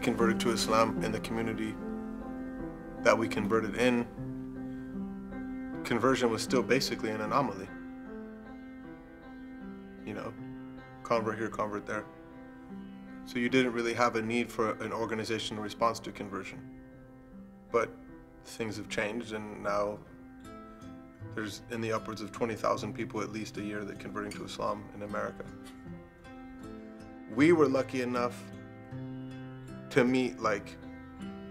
converted to Islam in the community that we converted in, conversion was still basically an anomaly. You know, convert here, convert there. So you didn't really have a need for an organizational response to conversion. But things have changed, and now there's in the upwards of 20,000 people at least a year that converting to Islam in America. We were lucky enough to meet like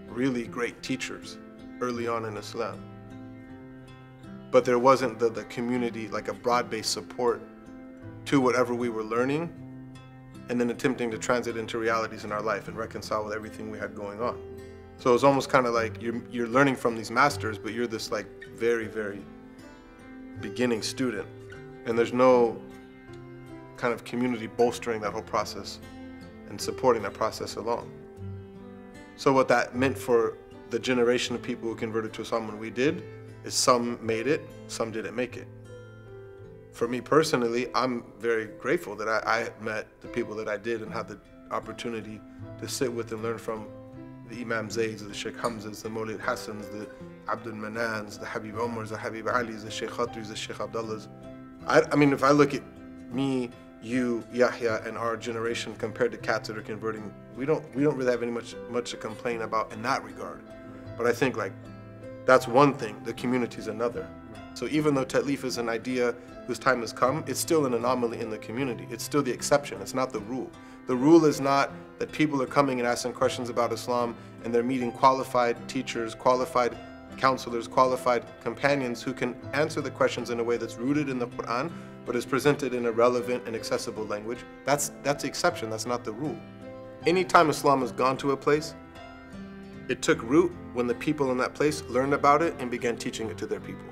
really great teachers early on in Islam. But there wasn't the community, like a broad-based support to whatever we were learning and then attempting to transit into realities in our life and reconcile with everything we had going on. So it was almost kind of like you're learning from these masters, but you're this like very, very beginning student. And there's no kind of community bolstering that whole process and supporting that process along. So what that meant for the generation of people who converted to Islam when we did is some made it, some didn't make it. For me personally, I'm very grateful that I met the people that I did and had the opportunity to sit with and learn from the Imam Zayds, the Sheikh Hamzas, the Mawlid Hassans, the Abdul Manans, the Habib Omars, the Habib Alis, the Sheikh Khatris, the Sheikh Abdullahs. I mean, if I look at me, you, Yahya, and our generation compared to cats that are converting, we don't really have any much to complain about in that regard. But I think like that's one thing, the community is another. So even though Ta'leef is an idea whose time has come, it's still an anomaly in the community. It's still the exception, it's not the rule. The rule is not that people are coming and asking questions about Islam and they're meeting qualified teachers, qualified counselors, qualified companions who can answer the questions in a way that's rooted in the Quran, but is presented in a relevant and accessible language. That's the exception, that's not the rule. Anytime Islam has gone to a place, it took root when the people in that place learned about it and began teaching it to their people.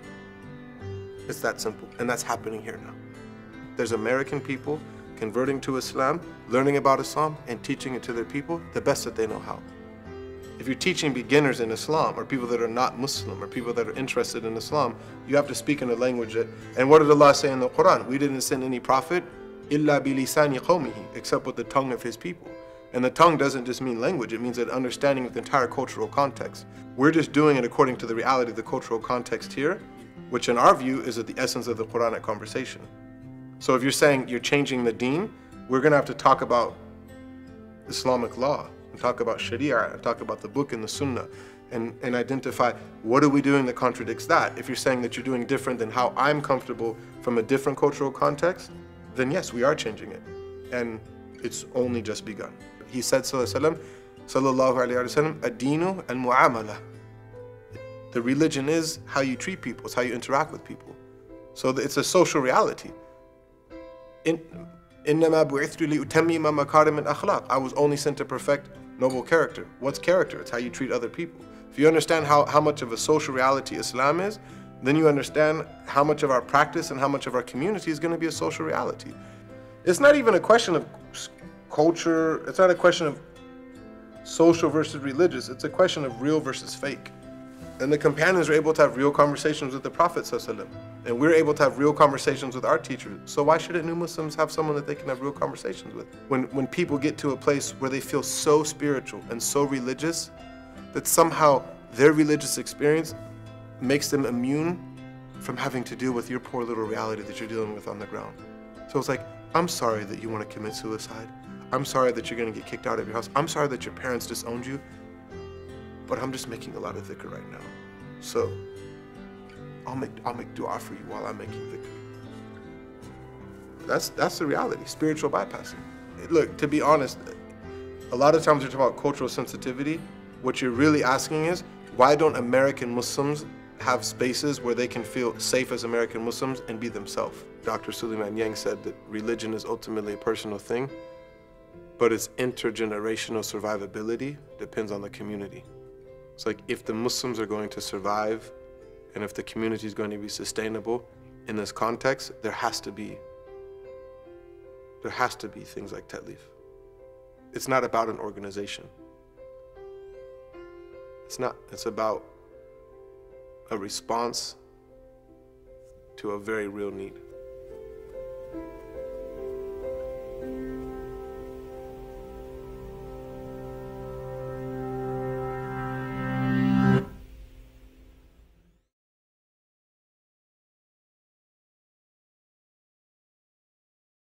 It's that simple, and that's happening here now. There's American people converting to Islam, learning about Islam, and teaching it to their people the best that they know how. If you're teaching beginners in Islam, or people that are not Muslim, or people that are interested in Islam, you have to speak in a language that, and what did Allah say in the Quran? We didn't send any prophet, illa bilisani qawmihi, except with the tongue of his people. And the tongue doesn't just mean language, it means an understanding of the entire cultural context. We're just doing it according to the reality of the cultural context here, which in our view is at the essence of the Quranic conversation. So if you're saying you're changing the deen, we're going to have to talk about Islamic law, and talk about Sharia, and talk about the book and the Sunnah, and identify what are we doing that contradicts that. If you're saying that you're doing different than how I'm comfortable from a different cultural context, then yes, we are changing it. And it's only just begun. He said, sallallahu alayhi wa sallam, ad-deenu al-mu'amala. The religion is how you treat people, it's how you interact with people. So it's a social reality. إِنَّمَا بُعِثْتُ لِأُتَمِّمَ مَكَارِمَ الْأَخْلَاقِ. I was only sent to perfect noble character. What's character? It's how you treat other people. If you understand how much of a social reality Islam is, then you understand how much of our practice and how much of our community is going to be a social reality. It's not even a question of culture, it's not a question of social versus religious, it's a question of real versus fake. And the companions are able to have real conversations with the Prophet ﷺ, and we're able to have real conversations with our teachers. So why shouldn't new Muslims have someone that they can have real conversations with? When people get to a place where they feel so spiritual and so religious that somehow their religious experience makes them immune from having to deal with your poor little reality that you're dealing with on the ground. So it's like, I'm sorry that you want to commit suicide. I'm sorry that you're going to get kicked out of your house. I'm sorry that your parents disowned you. But I'm just making a lot of dhikr right now. So I'll make dua for you while I'm making dhikr. That's the reality, spiritual bypassing. Look, to be honest, a lot of times we're talking about cultural sensitivity. What you're really asking is, why don't American Muslims have spaces where they can feel safe as American Muslims and be themselves? Dr. Suleiman Yang said that religion is ultimately a personal thing, but its intergenerational survivability depends on the community. It's like if the Muslims are going to survive and if the community is going to be sustainable in this context, there has to be things like Ta'leef. It's not about an organization. It's not. It's about a response to a very real need.